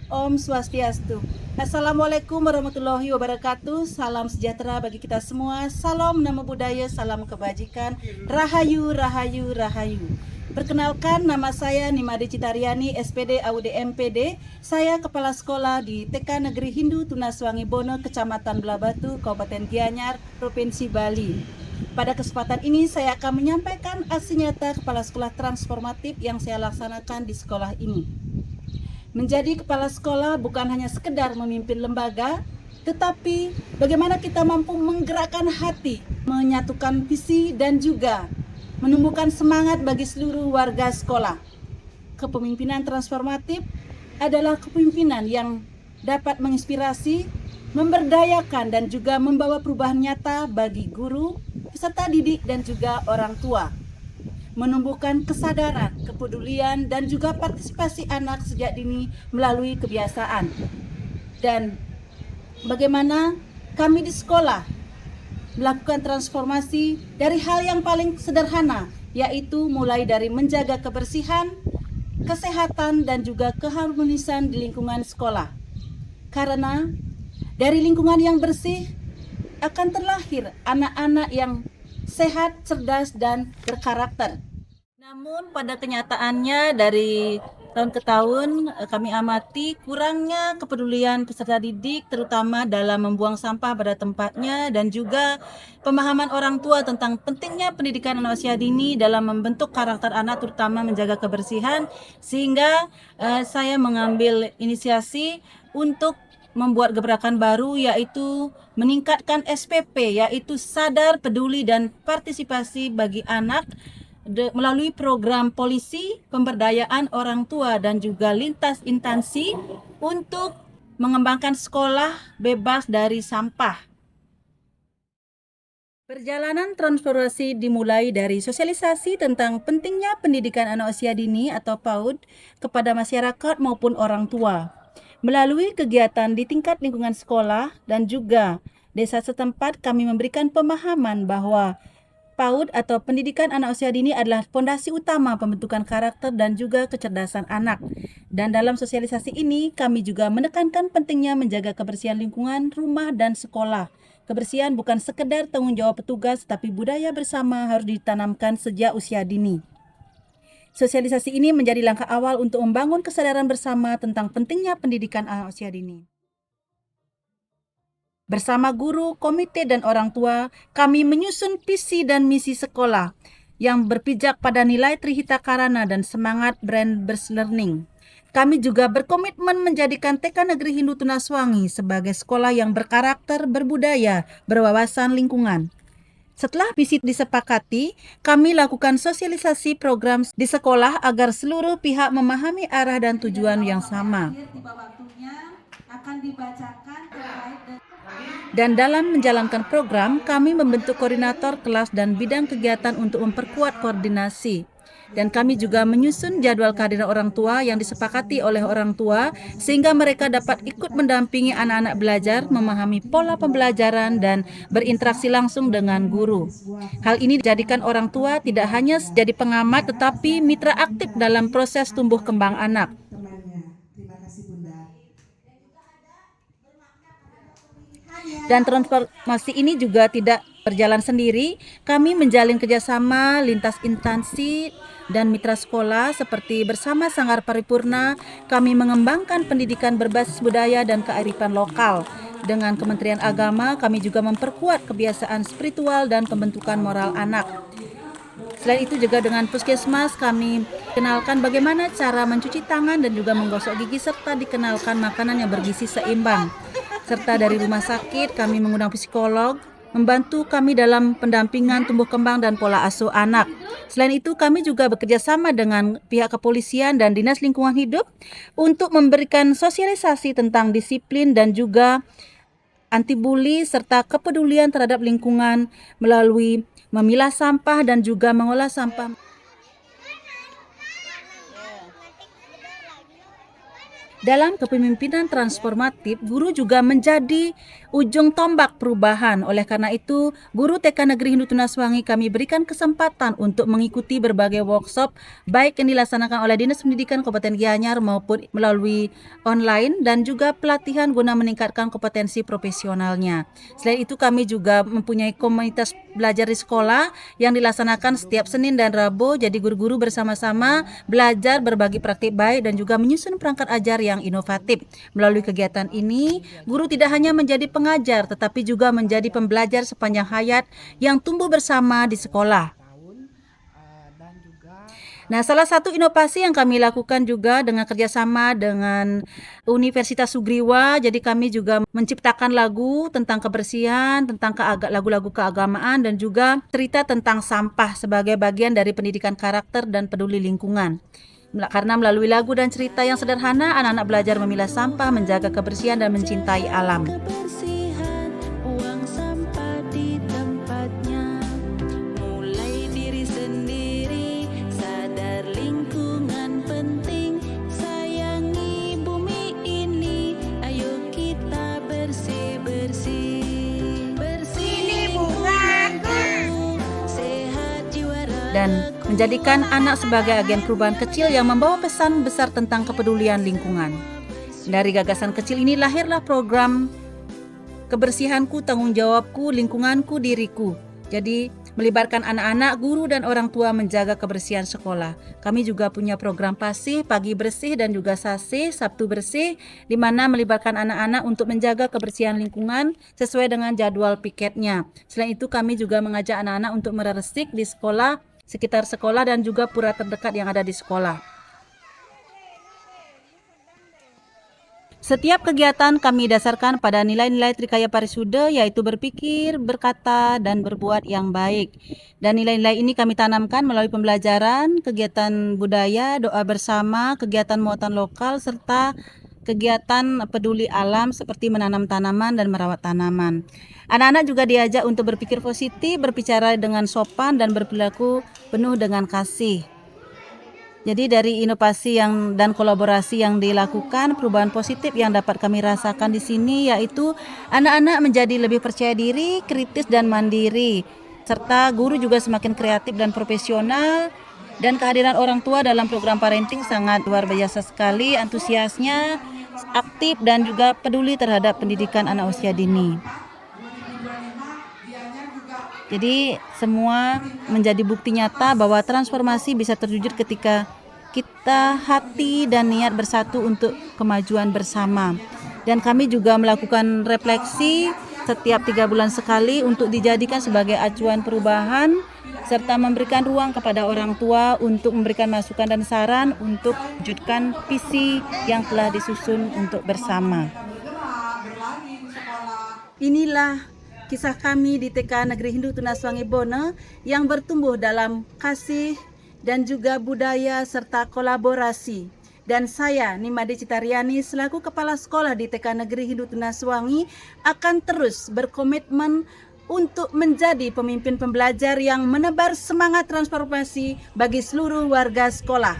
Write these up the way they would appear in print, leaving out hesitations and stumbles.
Om Swastiastu. Assalamualaikum warahmatullahi wabarakatuh. Salam sejahtera bagi kita semua. Salam Namo Buddhaya, salam kebajikan. Rahayu, rahayu, rahayu. Perkenalkan, nama saya Nimade Citariani, SPD AUD MPD. Saya kepala sekolah di TK Negeri Hindu Tunaswangi Bono, Kecamatan Belabatu, Kabupaten Gianyar, Provinsi Bali. Pada kesempatan ini saya akan menyampaikan aksi nyata kepala sekolah transformatif yang saya laksanakan di sekolah ini. Menjadi kepala sekolah bukan hanya sekedar memimpin lembaga, tetapi bagaimana kita mampu menggerakkan hati, menyatukan visi dan juga menumbuhkan semangat bagi seluruh warga sekolah. Kepemimpinan transformatif adalah kepemimpinan yang dapat menginspirasi, memberdayakan dan juga membawa perubahan nyata bagi guru, peserta didik dan juga orang tua. Menumbuhkan kesadaran, kepedulian, dan juga partisipasi anak sejak dini melalui kebiasaan. Dan bagaimana kami di sekolah melakukan transformasi dari hal yang paling sederhana, yaitu mulai dari menjaga kebersihan, kesehatan, dan juga keharmonisan di lingkungan sekolah. Karena dari lingkungan yang bersih akan terlahir anak-anak yang sehat, cerdas, dan berkarakter. Namun pada kenyataannya dari tahun ke tahun kami amati kurangnya kepedulian peserta didik terutama dalam membuang sampah pada tempatnya dan juga pemahaman orang tua tentang pentingnya pendidikan anak usia dini dalam membentuk karakter anak terutama menjaga kebersihan sehingga saya mengambil inisiasi untuk membuat gebrakan baru yaitu meningkatkan SPP yaitu sadar, peduli dan partisipasi bagi anak melalui program polisi, pemberdayaan orang tua dan juga lintas instansi untuk mengembangkan sekolah bebas dari sampah. Perjalanan transformasi dimulai dari sosialisasi tentang pentingnya pendidikan anak usia dini atau PAUD kepada masyarakat maupun orang tua. Melalui kegiatan di tingkat lingkungan sekolah dan juga desa setempat kami memberikan pemahaman bahwa PAUD atau pendidikan anak usia dini adalah fondasi utama pembentukan karakter dan juga kecerdasan anak. Dan dalam sosialisasi ini kami juga menekankan pentingnya menjaga kebersihan lingkungan, rumah dan sekolah. Kebersihan bukan sekedar tanggung jawab petugas, tapi budaya bersama harus ditanamkan sejak usia dini. Sosialisasi ini menjadi langkah awal untuk membangun kesadaran bersama tentang pentingnya pendidikan anak usia dini. Bersama guru, komite, dan orang tua, kami menyusun visi dan misi sekolah yang berpijak pada nilai Trihita Karana dan semangat brand-based learning. Kami juga berkomitmen menjadikan TK Negeri Hindu Tunaswangi sebagai sekolah yang berkarakter, berbudaya, berwawasan lingkungan. Setelah visi disepakati, kami lakukan sosialisasi program di sekolah agar seluruh pihak memahami arah dan tujuan yang sama. Dan dalam menjalankan program, kami membentuk koordinator kelas dan bidang kegiatan untuk memperkuat koordinasi. Dan kami juga menyusun jadwal kehadiran orang tua yang disepakati oleh orang tua sehingga mereka dapat ikut mendampingi anak-anak belajar, memahami pola pembelajaran dan berinteraksi langsung dengan guru. Hal ini dijadikan orang tua tidak hanya jadi pengamat tetapi mitra aktif dalam proses tumbuh kembang anak. Dan transformasi ini juga tidak berjalan sendiri. Kami menjalin kerjasama lintas instansi dan mitra sekolah seperti bersama Sanggar Paripurna, kami mengembangkan pendidikan berbasis budaya dan kearifan lokal. Dengan Kementerian Agama, kami juga memperkuat kebiasaan spiritual dan pembentukan moral anak. Selain itu juga dengan Puskesmas kami kenalkan bagaimana cara mencuci tangan dan juga menggosok gigi serta dikenalkan makanan yang bergizi seimbang. Serta dari rumah sakit kami mengundang psikolog membantu kami dalam pendampingan tumbuh kembang dan pola asuh anak. Selain itu kami juga bekerja sama dengan pihak kepolisian dan Dinas Lingkungan Hidup untuk memberikan sosialisasi tentang disiplin dan juga anti bully serta kepedulian terhadap lingkungan melalui memilah sampah dan juga mengolah sampah. Dalam kepemimpinan transformatif, guru juga menjadi ujung tombak perubahan. Oleh karena itu, guru TK Negeri Hindu Tunaswangi kami berikan kesempatan untuk mengikuti berbagai workshop, baik yang dilaksanakan oleh Dinas Pendidikan Kabupaten Gianyar maupun melalui online, dan juga pelatihan guna meningkatkan kompetensi profesionalnya. Selain itu, kami juga mempunyai komunitas belajar di sekolah yang dilaksanakan setiap Senin dan Rabu. Jadi guru-guru bersama-sama belajar, berbagi praktik baik, dan juga menyusun perangkat ajar yang inovatif. Melalui kegiatan ini, guru tidak hanya menjadi pengajar, tetapi juga menjadi pembelajar sepanjang hayat yang tumbuh bersama di sekolah. Nah, salah satu inovasi yang kami lakukan juga dengan kerjasama dengan Universitas Sugriwa, jadi kami juga menciptakan lagu tentang kebersihan, tentang lagu-lagu keagamaan, dan juga cerita tentang sampah sebagai bagian dari pendidikan karakter dan peduli lingkungan. Karena melalui lagu dan cerita yang sederhana, anak-anak belajar memilah sampah, menjaga kebersihan, dan mencintai alam. Dan menjadikan anak sebagai agen perubahan kecil yang membawa pesan besar tentang kepedulian lingkungan. Dari gagasan kecil ini lahirlah program Kebersihanku, Tanggung Jawabku, Lingkunganku, Diriku. Jadi melibatkan anak-anak, guru, dan orang tua menjaga kebersihan sekolah. Kami juga punya program PASih, Pagi Bersih, dan juga SASih, Sabtu Bersih, di mana melibatkan anak-anak untuk menjaga kebersihan lingkungan sesuai dengan jadwal piketnya. Selain itu, kami juga mengajak anak-anak untuk meresik di sekolah, sekitar sekolah, dan juga pura terdekat yang ada di sekolah. Setiap kegiatan kami dasarkan pada nilai-nilai Trikaya Parisuda, yaitu berpikir, berkata, dan berbuat yang baik. Dan nilai-nilai ini kami tanamkan melalui pembelajaran, kegiatan budaya, doa bersama, kegiatan muatan lokal, serta kegiatan peduli alam seperti menanam tanaman dan merawat tanaman. Anak-anak juga diajak untuk berpikir positif, berbicara dengan sopan, dan berperilaku penuh dengan kasih. Jadi dari inovasi dan kolaborasi yang dilakukan, perubahan positif yang dapat kami rasakan di sini yaitu anak-anak menjadi lebih percaya diri, kritis, dan mandiri, serta guru juga semakin kreatif dan profesional. Dan kehadiran orang tua dalam program parenting sangat luar biasa sekali, antusiasnya, aktif, dan juga peduli terhadap pendidikan anak usia dini. Jadi semua menjadi bukti nyata bahwa transformasi bisa terwujud ketika kita hati dan niat bersatu untuk kemajuan bersama. Dan kami juga melakukan refleksi setiap 3 bulan sekali untuk dijadikan sebagai acuan perubahan, serta memberikan ruang kepada orang tua untuk memberikan masukan dan saran untuk wujudkan visi yang telah disusun untuk bersama. Inilah kisah kami di TK Negeri Hindu Tunaswangi Bono yang bertumbuh dalam kasih dan juga budaya serta kolaborasi. Dan saya, Nimade Citaryani, selaku Kepala Sekolah di TK Negeri Hindu Tunaswangi, akan terus berkomitmen untuk menjadi pemimpin pembelajar yang menebar semangat transformasi bagi seluruh warga sekolah.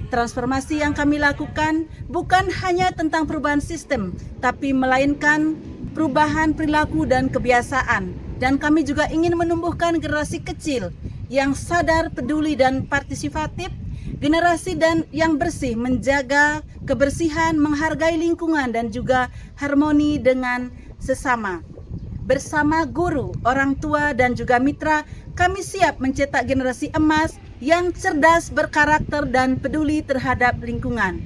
Transformasi yang kami lakukan bukan hanya tentang perubahan sistem, tapi melainkan perubahan perilaku dan kebiasaan. Dan kami juga ingin menumbuhkan generasi kecil yang sadar, peduli, dan partisipatif, generasi yang bersih, menjaga kebersihan, menghargai lingkungan, dan juga harmoni dengan sesama. Bersama guru, orang tua, dan juga mitra, kami siap mencetak generasi emas yang cerdas, berkarakter, dan peduli terhadap lingkungan.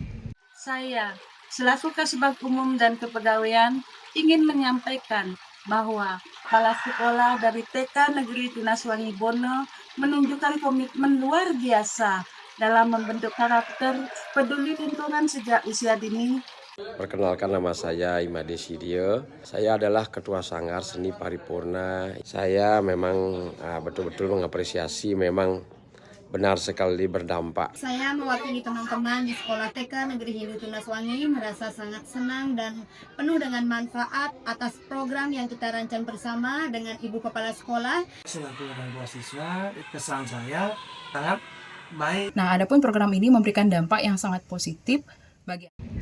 Saya, selaku Kasubag Umum dan Kepegawaian, ingin menyampaikan bahwa kepala sekolah dari TK Negeri Tunaswangi Bono menunjukkan komitmen luar biasa dalam membentuk karakter peduli lingkungan sejak usia dini. Perkenalkan, nama saya Imade Sidio. Saya adalah Ketua Sanggar Seni Paripurna. Saya memang betul-betul mengapresiasi, memang benar sekali berdampak. Saya mewakili teman-teman di sekolah TK Negeri Hindu Tunaswangi merasa sangat senang dan penuh dengan manfaat atas program yang kita rancang bersama dengan Ibu Kepala Sekolah. Selaku orang tua siswa, kesan saya sangat baik. Nah, adapun program ini memberikan dampak yang sangat positif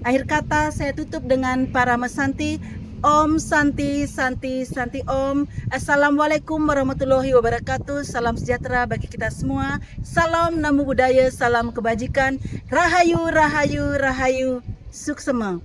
Akhir kata saya tutup dengan para mesanti. Om Santi Santi Santi Om. Assalamualaikum warahmatullahi wabarakatuh. Salam sejahtera bagi kita semua. Salam Namo Buddhaya, salam kebajikan. Rahayu Rahayu Rahayu. Suksema.